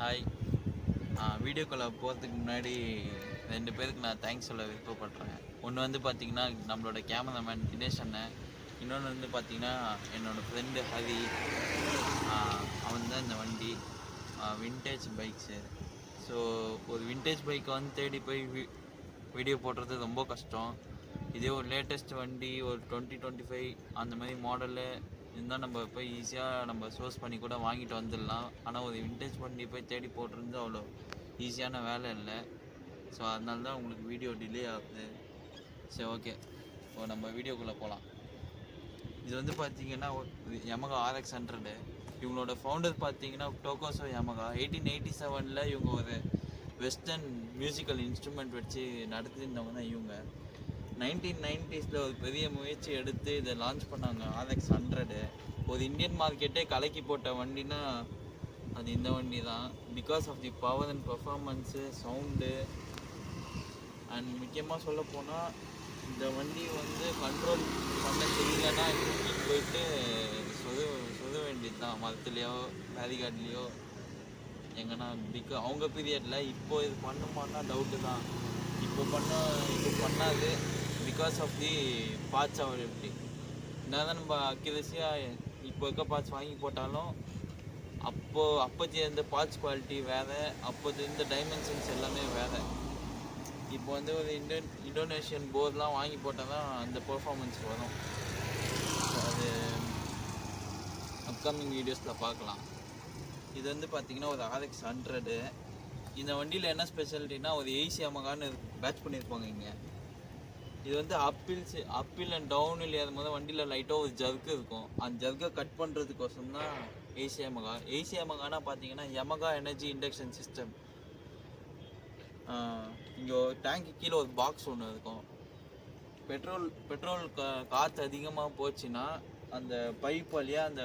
Hi. வீடியோக்குள்ளே போகிறதுக்கு முன்னாடி 2 பேருக்கு நான் தேங்க்ஸ் சொல்ல விருப்பப்படுறேன். ஒன்று வந்து பார்த்திங்கன்னா நம்மளோட கேமராமேன் தினேஷ் அண்ணன், இன்னொன்று வந்து பார்த்திங்கன்னா என்னோடய ஃப்ரெண்டு ஹரி. அவன் தான் இந்த வண்டி விண்டேஜ் பைக்ஸு. ஸோ ஒரு விண்டேஜ் பைக்கை வந்து தேடி போய் வீடியோ போடுறது ரொம்ப கஷ்டம். இதே ஒரு லேட்டஸ்ட் வண்டி ஒரு 2025 அந்த மாதிரி மாடலு இருந்தால் நம்ம போய் ஈஸியாக நம்ம சோர்ஸ் பண்ணி கூட வாங்கிட்டு வந்துடலாம். ஆனால் ஒரு விண்டேஜ் வண்டி போய் தேடி போட்டுருந்து அவ்வளோ ஈஸியான வேலை இல்லை. ஸோ அதனால தான் உங்களுக்கு வீடியோ டிலே ஆகுது. சரி, ஓகே, இப்போ நம்ம வீடியோக்குள்ளே போகலாம். இது வந்து பார்த்தீங்கன்னா யமகா RX 100. இவங்களோட ஃபவுண்டர் பார்த்தீங்கன்னா டோகோசோ யமகா. 1887 இவங்க ஒரு வெஸ்டர்ன் மியூசிக்கல் இன்ஸ்ட்ருமெண்ட் வச்சு நடத்திருந்தவங்க தான் இவங்க. 1990s ஒரு பெரிய முயற்சி எடுத்து இதை லான்ச் பண்ணாங்க. RX 100 ஒரு இந்தியன் மார்க்கெட்டே கலக்கி போட்ட வண்டினா அது இந்த வண்டி தான். Because of the power and performance, sound and முக்கியமாக சொல்ல போனால் இந்த வண்டி வந்து கண்ட்ரோல் பண்ண தெரியலன்னா தூக்கிட்டு போயிட்டு சொத வேண்டியது தான், மரத்துலேயோ பேரிகார்ட்லேயோ எங்கன்னா. அவங்க பீரியடில் இப்போ இது பண்ணுமான்னா டவுட்டு தான். இப்போ பண்ணாது because of the parts availability. என்ன தான் நம்ம அக்யூரஸியாக இப்போ இருக்க பார்ட்ஸ் வாங்கி போட்டாலும் அப்போது இருந்த பார்ட்ஸ் குவாலிட்டி வேறு, அப்போது இருந்த டைமென்ஷன்ஸ் எல்லாமே வேறு. இப்போ வந்து ஒரு இந்தோனேஷியன் போர்ட்லாம் வாங்கி போட்டால் தான் அந்த பெர்ஃபார்மன்ஸ் வரும். அது அப்கமிங் வீடியோஸில் பார்க்கலாம். இது வந்து பார்த்திங்கன்னா ஒரு RX 100. இந்த வண்டியில் என்ன ஸ்பெஷாலிட்டினா ஒரு ஏசி யமகான்னு பேட்ச் பண்ணியிருப்பாங்க இங்கே. இது வந்து அப்பில் அண்ட் டவுனில் ஏறும்போது வண்டியில் லைட்டாக ஒரு ஜர்க்கு இருக்கும். அந்த ஜர்க்கை கட் பண்ணுறதுக்கோசம் தான் ஏசி யமகானா பார்த்தீங்கன்னா யமகா எனர்ஜி இண்டக்ஷன் சிஸ்டம். இங்கே டேங்க்கு கீழே ஒரு பாக்ஸ் ஒன்று இருக்கும். பெட்ரோல் காற்று அதிகமாக போச்சுன்னா அந்த பைப் வழியாக அந்த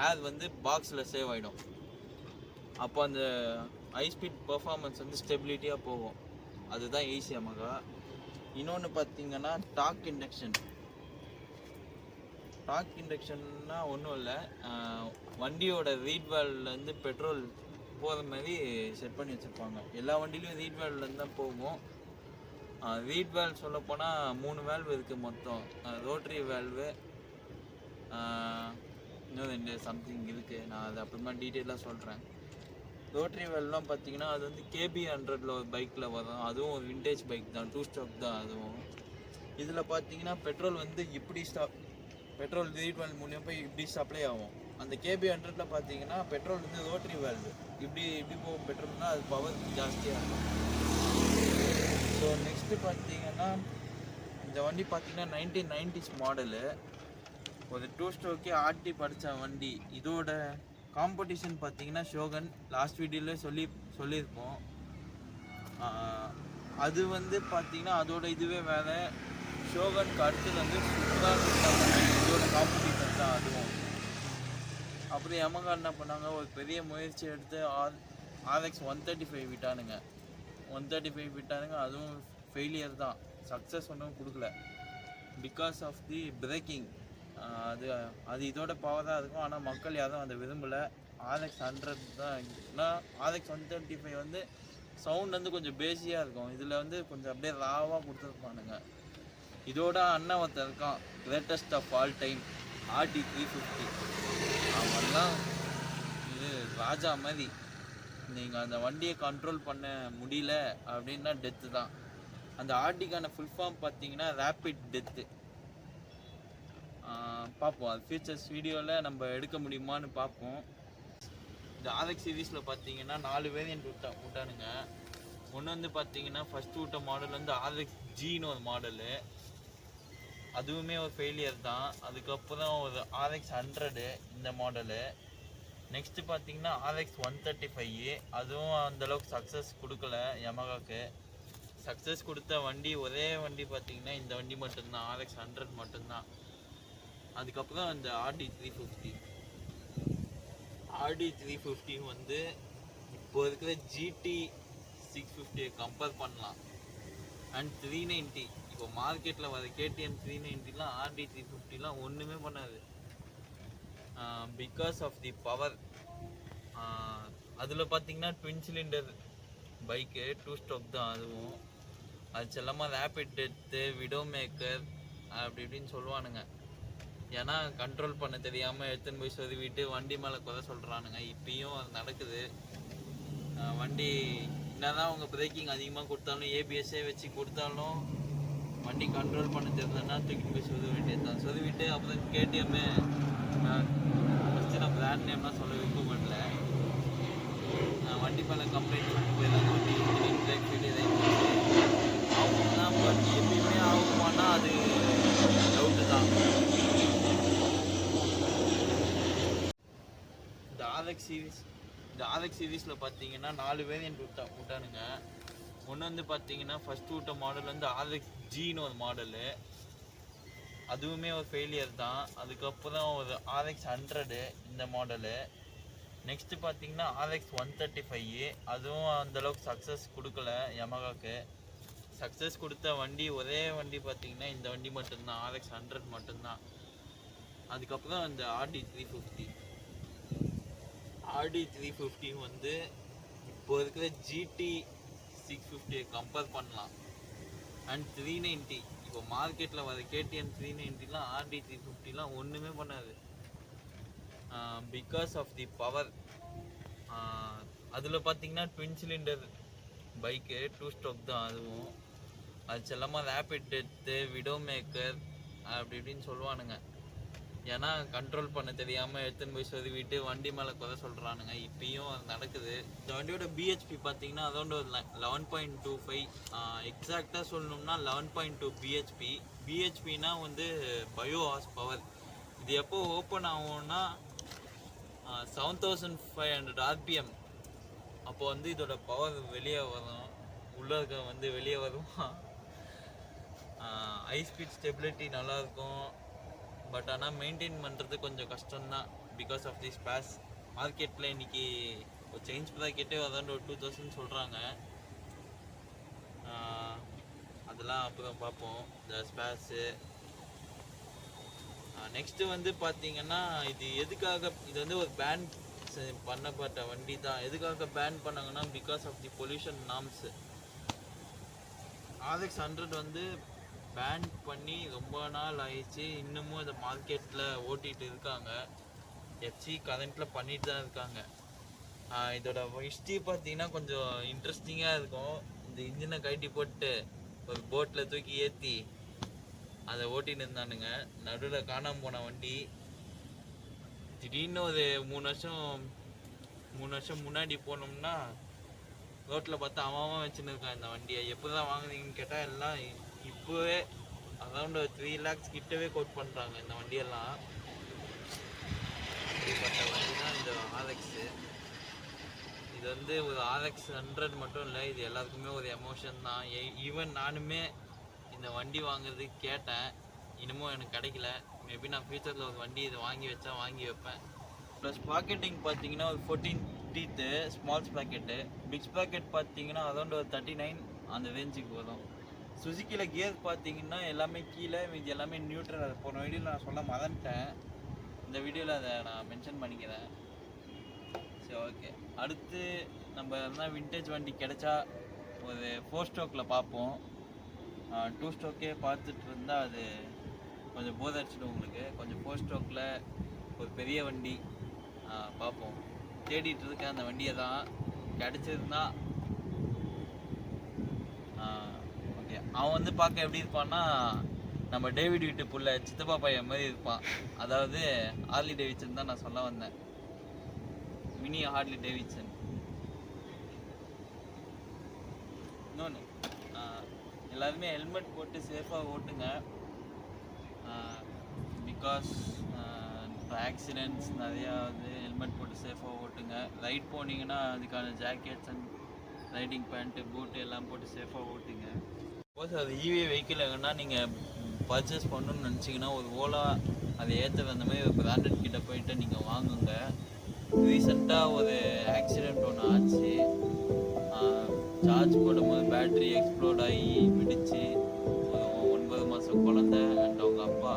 ஏர் வந்து பாக்ஸில் சேவ் ஆகிடும். அப்போ அந்த ஹை ஸ்பீட் பர்ஃபார்மன்ஸ் வந்து ஸ்டெபிலிட்டியாக போகும். அதுதான் ஏசி யமகா. இன்னொன்று பார்த்தீங்கன்னா டார்க் இண்டக்ஷன்னா ஒன்றும் இல்லை, வண்டியோட ரீட் வேல்வ்லேருந்து பெட்ரோல் போகிற மாதிரி செட் பண்ணி வச்சுருப்பாங்க. எல்லா வண்டிலையும் ரீட் வேல்வ்லேருந்து தான் போகும். ரீட் வேல்வ் சொல்லப்போனால் 3 வேல்வ் இருக்குது மொத்தம். ரோட்ரி வேல்வு, இன்னும் 2 சம்திங் இருக்குது. நான் அது அப்புறமா டீட்டெயிலாக சொல்கிறேன். ரோட்ரி வேல்வ்லாம் பார்த்தீங்கன்னா அது வந்து KB 100 ஒரு பைக்கில் வரும். அதுவும் ஒரு விண்டேஜ் பைக் தான், 2 ஸ்டாக் தான் அதுவும். இதில் பார்த்தீங்கன்னா பெட்ரோல் ரீட் வேல்வ் மூலியம் போய் இப்படி சப்ளை ஆகும். அந்த KB 100 பார்த்தீங்கன்னா பெட்ரோல் வந்து ரோட்ரி வேல்வு இப்படி போகும் பெட்ரோல்னால் அது பவர் ஜாஸ்தியாக இருக்கும். ஸோ நெக்ஸ்ட்டு பார்த்தீங்கன்னா இந்த வண்டி பார்த்தீங்கன்னா 1990s மாடலு. ஒரு 2 ஸ்ட்ரோக்கே ஆர்டி படித்த வண்டி. இதோட காம்படிஷன் பார்த்தீங்கன்னா ஷோகன். லாஸ்ட் வீடியோவில் சொல்லியிருப்போம். அது வந்து பார்த்தீங்கன்னா அதோட இதுவே வேறு. ஷோகனுக்கு அடுத்தது வந்து இதோட காம்படிஷன் தான் அதுவும். அப்புறம் யமகா என்ன பண்ணாங்க, ஒரு பெரிய முயற்சி எடுத்து RX 135 விட்டானுங்க. அதுவும் ஃபெயிலியர் தான், சக்ஸஸ் ஒன்றும் கொடுக்கல. Because of the braking. அது இதோட பவராக இருக்கும், ஆனால் மக்கள் யாரும் அதை விரும்பலை. RX 100 தான். RX 135 வந்து சவுண்ட் வந்து கொஞ்சம் பேஸியாக இருக்கும். இதில் வந்து கொஞ்சம் அப்படியே ராவாக கொடுத்துருப்பானுங்க. இதோட அண்ணன் ஒருத்தர் இருக்கான், greatest of all time, RD 350. அவன்லாம் இது ராஜா மாதிரி. நீங்கள் அந்த வண்டியை கண்ட்ரோல் பண்ண முடியல அப்படின்னா டெத்து தான். அந்த RDக்கான ஃபுல் ஃபார்ம் பார்த்தீங்கன்னா ரேப்பிட் டெத்து. பார்ப்போம், அது ஃபியூச்சர்ஸ் வீடியோவில் நம்ம எடுக்க முடியுமான்னு பார்ப்போம். இந்த RX சீரீஸில் பார்த்தீங்கன்னா 4 வேரியன்ட் விட்டானுங்க. ஒன்று வந்து பார்த்தீங்கன்னா ஃபஸ்ட்டு விட்ட மாடல் வந்து RX Gன்னு ஒரு மாடலு. அதுவுமே ஒரு ஃபெயிலியர் தான். அதுக்கப்புறம் ஒரு RX 100 இந்த மாடலு. நெக்ஸ்ட்டு பார்த்தீங்கன்னா RX 135. அதுவும் அந்தளவுக்கு சக்ஸஸ் கொடுக்கல யமகாவுக்கு. சக்ஸஸ் கொடுத்த வண்டி ஒரே வண்டி பார்த்தீங்கன்னா இந்த வண்டி மட்டும்தான், RX 100 மட்டும்தான். அதுக்கப்புறம் இந்த RD 350 வந்து இப்போ இருக்கிற GT 650 கம்பேர் பண்ணலாம். அண்ட் 390 இப்போ மார்க்கெட்டில் வர KTM 390லாம் RD 350லாம் ஒன்றுமே பண்ணாது. Because of the power. அதில் பார்த்தீங்கன்னா ட்வின் சிலிண்டர் பைக்கு 2 ஸ்ட்ரோக் தான் அதுவும். அது செல்லமாக ரேபிட் டெத்து விடோ மேக்கர் அப்படி இப்படின்னு சொல்லுவானுங்க. ஏன்னா கண்ட்ரோல் பண்ண தெரியாமல் எடுத்துன்னு போய் சொருவிட்டு வண்டி மேலே குறை சொல்கிறானுங்க. இப்பயும் அது நடக்குது. வண்டி என்னதான் அவங்க பிரேக்கிங் அதிகமாக கொடுத்தாலும் ஏபிஎஸ்ஸே வச்சு கொடுத்தாலும் வண்டி கண்ட்ரோல் பண்ண தெரியலன்னா தூக்கிட்டு போய் சொருவ வேண்டியது தான். சொருவிட்டு அப்புறம் கேடிஎம்மு ஃபஸ்ட்டு நான் பிராண்ட் நேம்லாம் சொல்ல விரும்ப மாட்டல. வண்டி மேலே கம்ப்ளைண்ட் பண்ணிட்டு போயிடலாம். வண்டி இன்ஜினியரிங் பிரேக் ஃபெயிலியர் ஆகும் தான். பட் எப்பயுமே ஆகுமானா அது டவுட்டு தான். இந்த ஆர்எக்ஸ் சீரீஸில் பார்த்தீங்கன்னா 4 வேரியன்ட் விட்டானுங்க. ஒன்று வந்து பார்த்தீங்கன்னா ஃபஸ்ட்டு விட்ட மாடல் வந்து ஆர்எக்ஸ் ஜின்னு ஒரு மாடலு, அதுவுமே ஒரு ஃபெயிலியர் தான். அதுக்கப்புறம் ஒரு ஆர்எக்ஸ் 100 இந்த மாடலு. நெக்ஸ்ட்டு பார்த்தீங்கன்னா ஆர்எக்ஸ் 135, அதுவும் அந்தளவுக்கு சக்ஸஸ் கொடுக்கல யமகாக்கு. சக்ஸஸ் கொடுத்த வண்டி ஒரே வண்டி பார்த்தீங்கன்னா இந்த வண்டி மட்டும்தான், ஆர்எக்ஸ் 100 மட்டும்தான். அதுக்கப்புறம் இந்த ஆர்டி 350 வந்து இப்போ இருக்கிற ஜிடி 650 கம்பேர் பண்ணலாம். அண்ட் 390 இப்போ மார்க்கெட்டில் வர கேடிஎம் 390லாம் ஆர்டி 350லாம் ஒன்றுமே பண்ணாது. Because of the power. அதில் பார்த்தீங்கன்னா ட்வின் சிலிண்டர் பைக்கு 2 ஸ்ட்ரோக் தான் அதுவும். அது செல்லமாக ரேபிட் டெத்து விடோ மேக்கர் அப்படி இப்படின்னு சொல்லுவானுங்க. ஏன்னா கண்ட்ரோல் பண்ண தெரியாமல் எடுத்துன்னு போய் சொருவிட்டு வண்டி மேலே குறை சொல்கிறானுங்க. இப்பயும் அது நடக்குது. இந்த வண்டியோட பிஹெச்பி பார்த்தீங்கன்னா அதோட ஒரு 11.25, எக்ஸாக்டாக சொல்லணும்னா 11.2 பிஹெச்பி. பிஹெச்பினா வந்து பயோ ஹார்ஸ் பவர். இது எப்போ ஓப்பன் ஆகும்னா 7500 ஆர்பிஎம். அப்போ வந்து இதோட பவர் வெளியே வரும், உள்ளே இருக்க வந்து வெளியே வரும். ஹை ஸ்பீட் ஸ்டெபிலிட்டி நல்லாயிருக்கும். பட் ஆனால் மெயின்டைன் பண்ணுறது கொஞ்சம் கஷ்டம்தான். Because of the space. மார்க்கெட்டில் இன்றைக்கி ஒரு சேஞ்ச் ப்ராக்கெட்டே அதாண்டு ஒரு 2000 சொல்கிறாங்க. அதெல்லாம் அப்புறம் பார்ப்போம் இந்த ஸ்பேஸு. நெக்ஸ்ட்டு வந்து பார்த்தீங்கன்னா இது வந்து ஒரு பேன் பண்ணப்பட்ட வண்டி தான். எதுக்காக பேன் பண்ணாங்கன்னா because of the pollution norms. RX 100 வந்து பேன் பண்ணி ரொம்ப நாள் ஆயிடுச்சு. இன்னமும் இதை மார்க்கெட்டில் ஓட்டிகிட்டு இருக்காங்க. எஃப்சி கரண்ட்டில் பண்ணிட்டு தான் இருக்காங்க. இதோட ஹிஸ்ட்ரி பார்த்தீங்கன்னா கொஞ்சம் இன்ட்ரெஸ்டிங்காக இருக்கும். இந்த இன்ஜினை கழட்டி போட்டு ஒரு போட்டில் தூக்கி ஏற்றி அதை ஓட்டின்னு இருந்தானுங்க. நடுவில் காணாமல் போன வண்டி. திடீர்னு ஒரு 3 வருஷம் முன்னாடி போனோம்னா ரோட்டில் பார்த்தா அவன் வச்சுன்னு இருக்கான் இந்த வண்டியை. எப்போ தான் வாங்குறீங்கன்னு கேட்டால் எல்லாம் இப்போவே அரௌண்ட் 3 lakhs கிட்டவே கோட் பண்ணுறாங்க இந்த வண்டியெல்லாம். இப்படிப்பட்ட வண்டி தான் இந்த ஆர்எக்ஸு. இது வந்து ஒரு ஆர்எக்ஸ் 100 மட்டும் இல்லை, இது எல்லாருக்குமே ஒரு எமோஷன் தான். ஈவன் நானுமே இந்த வண்டி வாங்குறதுக்கு கேட்டேன், இன்னமும் எனக்கு கிடைக்கல. மேபி நான் ஃபியூச்சரில் ஒரு வண்டி இதை வாங்கி வைப்பேன். ப்ளஸ் பாக்கெட்டிங் பார்த்தீங்கன்னா ஒரு 14 teeth ஸ்மால் ஸ்பாக்கெட்டு. பிக் ஸ்பாக்கெட் பார்த்தீங்கன்னா அரௌண்ட் ஒரு 39 அந்த ரேஞ்சுக்கு வரும். சுசுக்கியில் கியர் பார்த்தீங்கன்னா எல்லாமே கீழே, இது எல்லாமே நியூட்ரல். அதை போன வீடியோவில் நான் சொல்ல மறந்துட்டேன். இந்த வீடியோவில் அதை நான் மென்ஷன் பண்ணிக்கிறேன். சரி, ஓகே. அடுத்து நம்ம எதனா விண்டேஜ் வண்டி கிடைச்சா ஒரு 4 ஸ்ட்ரோக்கில் பார்ப்போம். 2 ஸ்ட்ரோக்கே பார்த்துட்டு இருந்தால் அது கொஞ்சம் போர் அடிச்சிடும் உங்களுக்கு. கொஞ்சம் 4 ஸ்ட்ரோக்கில் ஒரு பெரிய வண்டி பார்ப்போம். தேடிட்டு இருக்கேன் அந்த வண்டியை தான். கிடச்சிருந்தா ஓகே. அவன் வந்து பார்க்க எப்படி இருப்பான்னா நம்ம டேவிட் வீட்டு புள்ள சித்தப்பா பையன் மாதிரி இருப்பான். அதாவது ஹார்லி டேவிட்சன் தான் நான் சொல்ல வந்தேன். Mini Harley Davidson. இன்னொன்று, எல்லாருமே ஹெல்மெட் போட்டு சேஃபாக ஓட்டுங்க. பிகாஸ் இப்போ ஆக்சிடென்ட்ஸ் நிறையா வந்து ஹெல்மெட் போட்டு சேஃபாக ஓட்டுங்க. ரைட் போனீங்கன்னா அதுக்கான ஜாக்கெட்ஸ் அண்ட் ரைடிங் பேண்ட்டு பூட்டு எல்லாம் போட்டு சேஃபாக ஓட்டுங்க. சப்போஸ் அது இவி வெஹிக்கிள் எங்கன்னா நீங்கள் பர்ச்சேஸ் பண்ணணுன்னு நினச்சிங்கன்னா ஒரு ஓலா அதை ஏற்ற அந்த மாதிரி ஒரு பிராண்டட் கிட்ட போயிட்டு நீங்கள் வாங்குங்க. ரீசெண்டாக ஒரு ஆக்சிடெண்ட் ஒன்று ஆச்சு. சார்ஜ் போடும்போது பேட்ரி எக்ஸ்ப்ளோர்ட் ஆகி வெடிச்சு 9 மாதம் குழந்தை அண்ட் அவங்க அப்பா